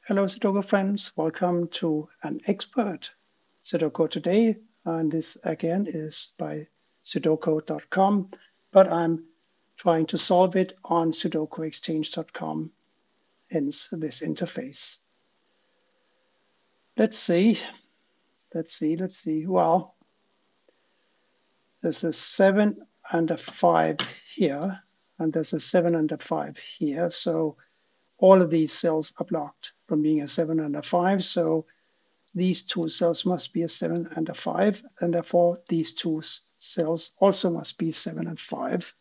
Hello Sudoku friends, welcome to an expert Sudoku today, and this again is by sudoku.com, but I'm trying to solve it on sudokuexchange.com, hence this interface. Let's see. Well, there's a 7 and a 5 here, and there's a 7 and a 5 here, so all of these cells are blocked from being a 7 and a 5, so these two cells must be a 7 and a 5, and therefore these two cells also must be 7 and 5.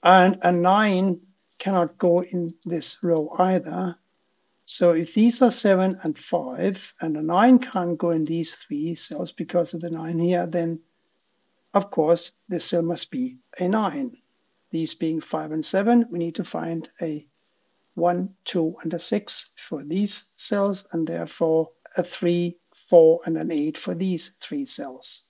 And a 9 cannot go in this row either. So if these are 7 and 5, and a 9 can't go in these three cells because of the 9 here, then of course this cell must be a 9. These being 5 and 7, we need to find a 1, 2, and a 6 for these cells, and therefore a 3, 4, and an 8 for these three cells.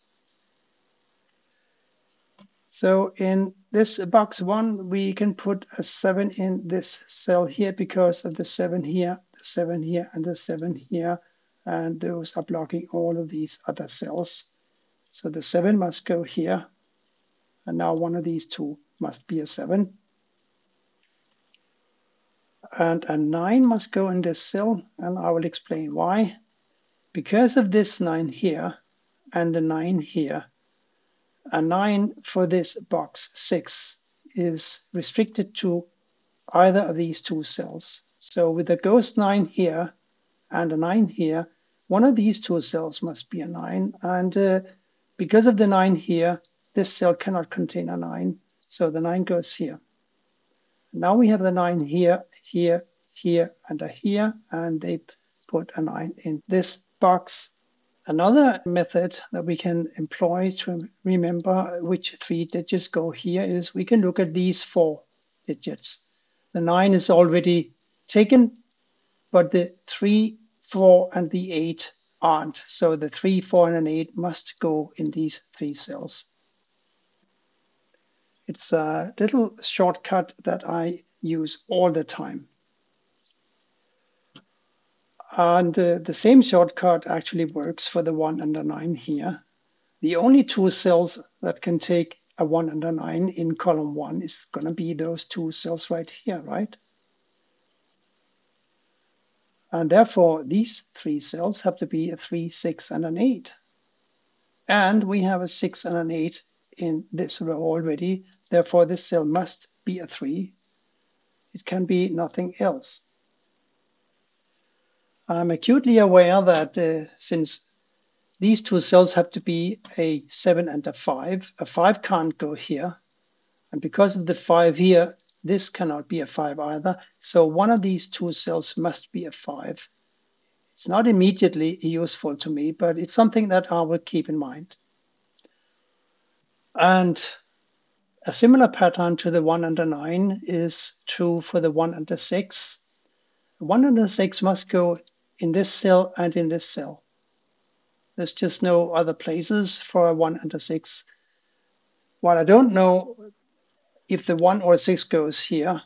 So in this box 1, we can put a 7 in this cell here because of the 7 here, the 7 here, and the 7 here, and those are blocking all of these other cells. So the 7 must go here, and now one of these two must be a 7. And a 9 must go in this cell, and I will explain why. Because of this 9 here and the 9 here, a 9 for this box 6 is restricted to either of these two cells. So with a ghost 9 here and a 9 here, one of these two cells must be a 9. And because of the 9 here, this cell cannot contain a 9. So the 9 goes here. Now we have the 9 here, here, here, and a here, and they put a 9 in this box. Another method that we can employ to remember which three digits go here is we can look at these 4 digits. The 9 is already taken, but the 3, 4, and the 8 aren't. So the 3, 4, and an 8 must go in these 3 cells. It's a little shortcut that I use all the time. And the same shortcut actually works for the 1 and the 9 here. The only two cells that can take a 1 and a 9 in column 1 is going to be those two cells right here, right? And therefore, these 3 cells have to be a 3, 6, and an 8. And we have a 6 and an 8 in this row already. Therefore, this cell must be a 3. It can be nothing else. I'm acutely aware that since these two cells have to be a 7 and a 5 can't go here. And because of the 5 here, this cannot be a 5 either. So one of these two cells must be a 5. It's not immediately useful to me, but it's something that I will keep in mind. And a similar pattern to the 1 and the 9 is true for the 1 and the 6. The 1 and the 6 must go in this cell and in this cell. There's just no other places for a 1 and a 6. While I don't know if the 1 or 6 goes here,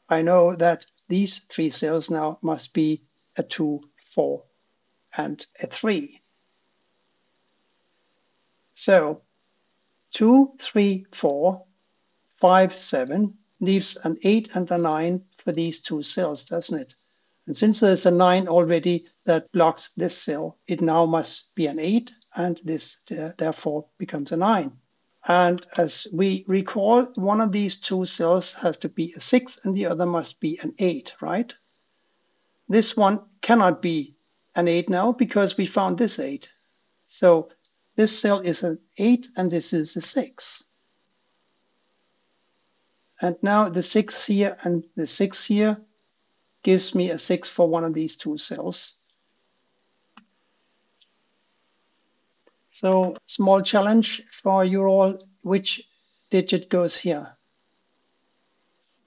I know that these 3 cells now must be a 2, 4, and a 3. So 2, 3, 4, 5, 7 leaves an 8 and a 9 for these two cells, doesn't it? And since there's a 9 already that blocks this cell, it now must be an 8, and this therefore becomes a 9. And as we recall, one of these two cells has to be a 6 and the other must be an 8, right? This one cannot be an 8 now because we found this 8. So this cell is an 8 and this is a 6. And now the 6 here and the 6 here gives me a 6 for one of these two cells. So small challenge for you all, which digit goes here?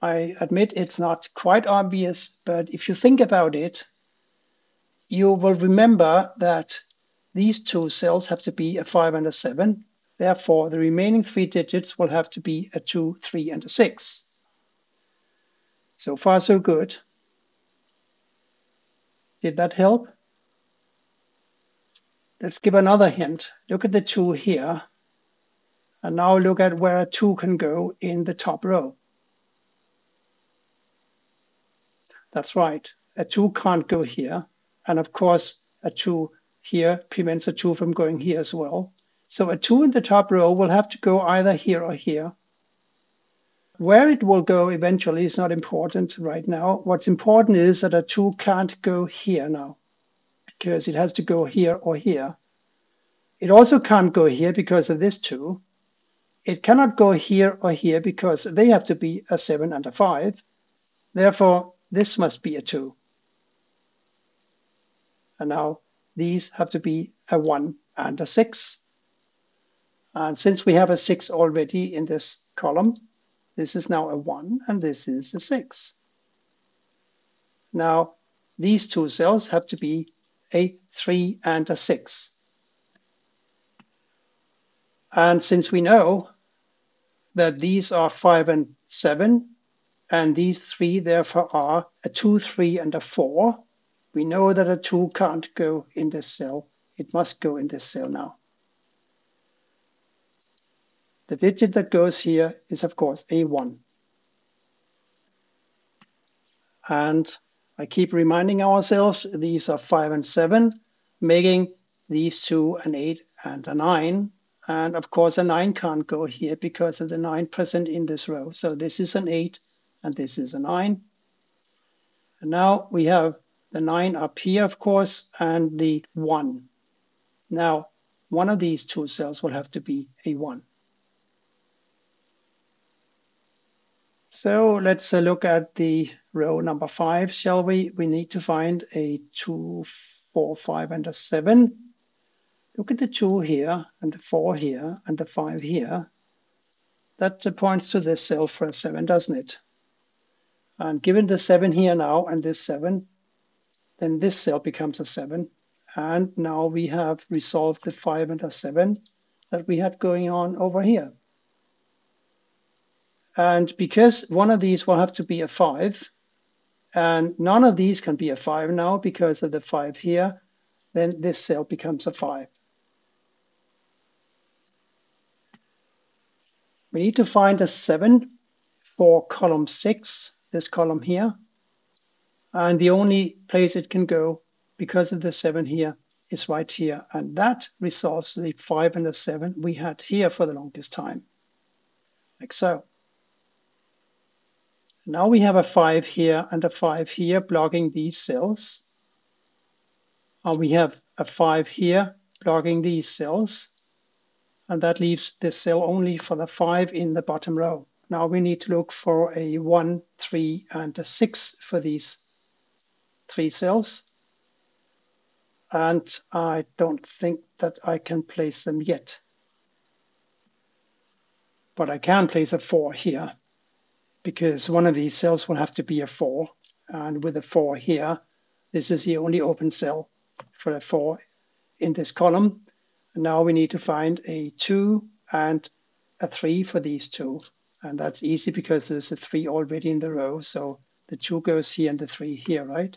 I admit it's not quite obvious, but if you think about it, you will remember that these two cells have to be a 5 and a 7. Therefore, the remaining 3 digits will have to be a 2, 3, and a 6. So far, so good. Did that help? Let's give another hint. Look at the 2 here. And now look at where a 2 can go in the top row. That's right. A 2 can't go here. And of course, a 2 here prevents a 2 from going here as well. So a 2 in the top row will have to go either here or here. Where it will go eventually is not important right now. What's important is that a 2 can't go here now, because it has to go here or here. It also can't go here because of this 2. It cannot go here or here because they have to be a 7 and a 5. Therefore, this must be a 2. And now these have to be a 1 and a 6. And since we have a 6 already in this column, this is now a 1 and this is a 6. Now, these 2 cells have to be a 3 and a 6. And since we know that these are 5 and 7, and these 3 therefore are a 2, 3, and a 4, we know that a 2 can't go in this cell. It must go in this cell now. The digit that goes here is, of course, a 1. And I keep reminding ourselves, these are 5 and 7, making these 2 an 8 and a 9. And of course, a 9 can't go here because of the 9 present in this row. So this is an 8 and this is a 9. And now we have the 9 up here, of course, and the 1. Now, one of these 2 cells will have to be a 1. So let's look at the row number 5, shall we? We need to find a 2, 4, 5, and a 7. Look at the 2 here, and the 4 here, and the 5 here. That points to this cell for a 7, doesn't it? And given the 7 here now, and this 7, then this cell becomes a 7. And now we have resolved the 5 and a 7 that we had going on over here. And because one of these will have to be a 5, and none of these can be a 5 now because of the 5 here, then this cell becomes a 5. We need to find a 7 for column 6, this column here. And the only place it can go, because of the 7 here, is right here. And that resolves the 5 and the 7 we had here for the longest time, like so. Now we have a 5 here and a 5 here blocking these cells. And we have a 5 here blocking these cells. And that leaves this cell only for the 5 in the bottom row. Now we need to look for a 1, 3, and a 6 for these 3 cells. And I don't think that I can place them yet. But I can place a 4 here, because one of these cells will have to be a 4. And with a 4 here, this is the only open cell for a 4 in this column. And now we need to find a 2 and a 3 for these 2. And that's easy because there's a 3 already in the row. So the 2 goes here and the 3 here, right?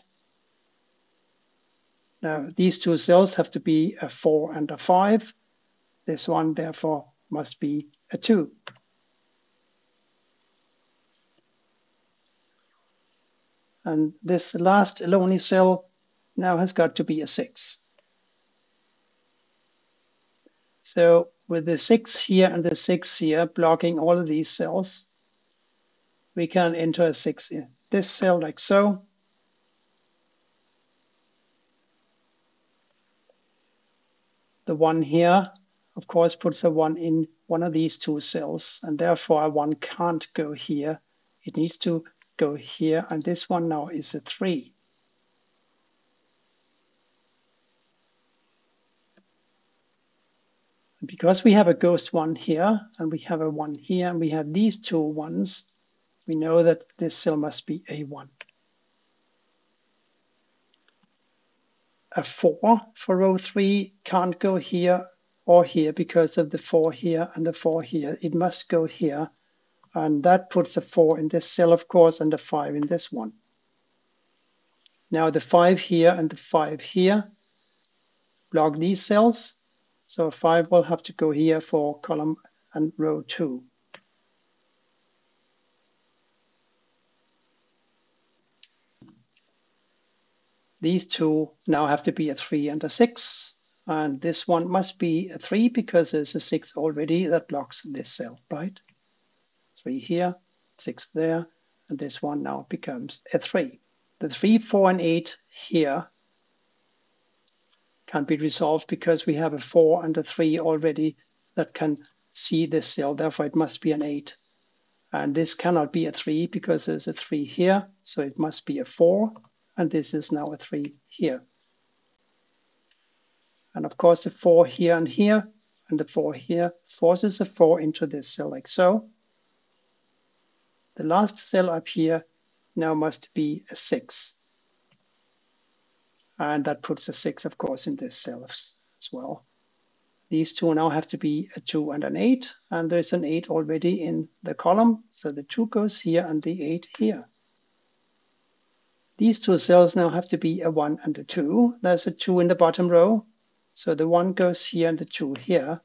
Now these 2 cells have to be a 4 and a 5. This one, therefore, must be a 2. And this last lonely cell now has got to be a 6. So with the 6 here and the 6 here blocking all of these cells, we can enter a 6 in this cell like so. The 1 here, of course, puts a 1 in one of these 2 cells, and therefore a 1 can't go here. It needs to go here, and this one now is a 3. And because we have a ghost 1 here, and we have a 1 here, and we have these 2 1s, we know that this cell must be a 1. A 4 for row 3 can't go here or here because of the 4 here and the 4 here. It must go here, and that puts a 4 in this cell, of course, and a 5 in this one. Now the 5 here and the 5 here block these cells. So 5 will have to go here for column and row 2. These two now have to be a 3 and a 6. And this one must be a 3 because there's a 6 already that blocks this cell, right? 3 here, 6 there, and this one now becomes a 3. The 3, 4, and 8 here can be resolved because we have a 4 and a 3 already that can see this cell, therefore it must be an 8. And this cannot be a 3 because there's a 3 here, so it must be a 4, and this is now a 3 here. And of course the 4 here and here, and the 4 here forces a 4 into this cell like so. The last cell up here now must be a 6. And that puts a 6, of course, in this cell as well. These two now have to be a 2 and an 8, and there's an 8 already in the column, so the 2 goes here and the 8 here. These two cells now have to be a 1 and a 2. There's a 2 in the bottom row, so the 1 goes here and the 2 here.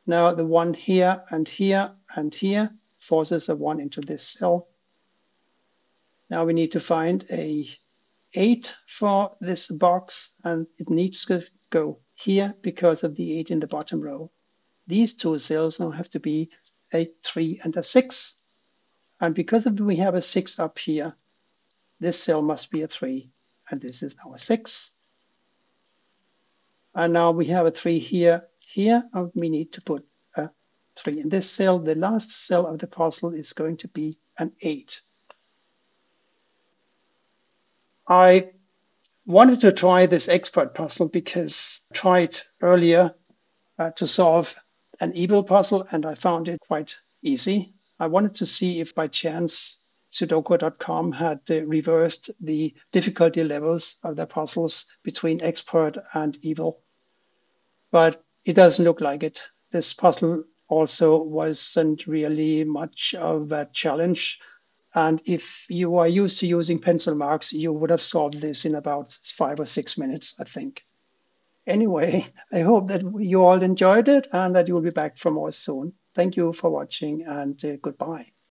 Now the 1 here and here and here forces a 1 into this cell. Now we need to find a 8 for this box, and it needs to go here because of the 8 in the bottom row. These two cells now have to be a 3 and a 6. And because we have a 6 up here, this cell must be a 3, and this is now a 6. And now we have a 3 here, and we need to put a 3 in this cell. The last cell of the puzzle is going to be an 8. I wanted to try this expert puzzle because I tried earlier to solve an evil puzzle, and I found it quite easy. I wanted to see if by chance Sudoku.com had reversed the difficulty levels of the puzzles between expert and evil, but it doesn't look like it. This puzzle also wasn't really much of a challenge, and if you are used to using pencil marks, you would have solved this in about 5 or 6 minutes, I think. Anyway, I hope that you all enjoyed it and that you will be back for more soon. Thank you for watching, and goodbye.